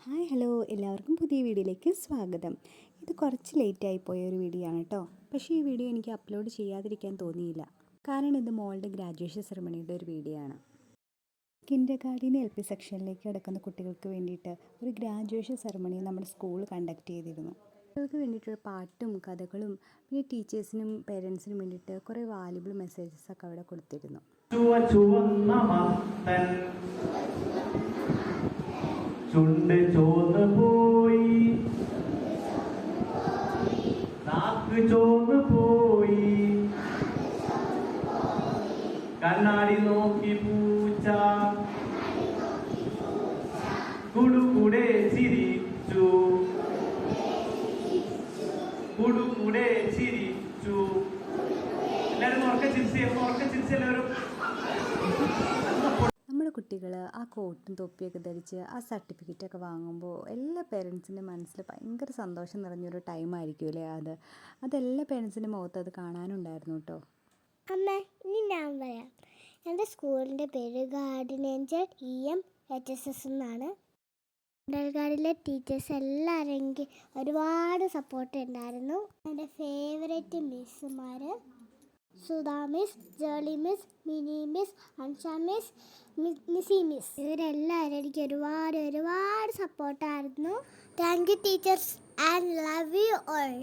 Hi hello എല്ലാവർക്കും പുതിയ വീഡിയോയിലേക്ക് സ്വാഗതം. ഇത് കുറച്ച് ലേറ്റായി പോയ ഒരു വീഡിയോ ആണ് കേട്ടോ. പക്ഷേ ഈ വീഡിയോ എനിക്ക് അപ്ലോഡ് ചെയ്യാതിരിക്കാൻ തോന്നിയില്ല. കാരണം ഇത് മോളുടെ ഗ്രാജുവേഷൻ സെറമണിയുടെ ഒരു വീഡിയോ ആണ്. കിൻഡർഗാർട്ടൻ LP സെക്ഷനിലേക്ക് കിടക്കുന്ന കുട്ടികൾക്ക് വേണ്ടിയിട്ട് ഒരു ഗ്രാജുവേഷൻ സെറമണി നമ്മുടെ സ്കൂൾ കണ്ടക്ട് ചെയ്തിരുന്നു. കുട്ടികൾക്ക് വേണ്ടിയിട്ട് പാട്ടും കഥകളും പിന്നെ ടീച്ചേഴ്സിനും പേരൻസിനും വേണ്ടിയിട്ട് കുറേ വാല്യുബിൾ മെസ്സേജസ് ഒക്കെ അവിടെ കൊടുത്തിരുന്നു. ചുണ്ട് ചോന്ന് പോയി, നാക്ക് ചോന്ന് പോയി, കണ്ണാടി നോക്കി പൂച്ച കുടുകുടെ ചിരിച്ചു, കുടുകുടെ ചിരിച്ചു. എല്ലാവരും ഉറക്കെ ചിരിച്ച് എല്ലാവരും. നമ്മുടെ കുട്ടികൾ ആ കോട്ടും തൊപ്പിയൊക്കെ ധരിച്ച് ആ സർട്ടിഫിക്കറ്റൊക്കെ വാങ്ങുമ്പോൾ എല്ലാ പേരൻസിൻ്റെ മനസ്സിൽ ഭയങ്കര സന്തോഷം നിറഞ്ഞൊരു ടൈമായിരിക്കും അല്ലേ അതെല്ലാ പേരൻസിൻ്റെ മുഖത്ത് അത് കാണാനുണ്ടായിരുന്നു കേട്ടോ. അമ്മ ഇനി ഞാൻ പറയാം. എൻ്റെ സ്കൂളിൻ്റെ പേര് ഗാർഡിയൻ ഏഞ്ചൽ EMHSS എന്നാണ്. കിൻഡർഗാർട്ടനിലെ ടീച്ചേഴ്സ് എല്ലാവരും എനിക്ക് ഒരുപാട് സപ്പോർട്ട് ഉണ്ടായിരുന്നു. എൻ്റെ ഫേവറേറ്റ് മിസ്സുമാർ Sudha miss, Jelly miss, Mini miss, Ansha miss, Nisi miss, ഇവരെല്ലാവരും എനിക്ക് ഒരുപാട് സപ്പോർട്ടായിരുന്നു. Thank you teachers and love you all.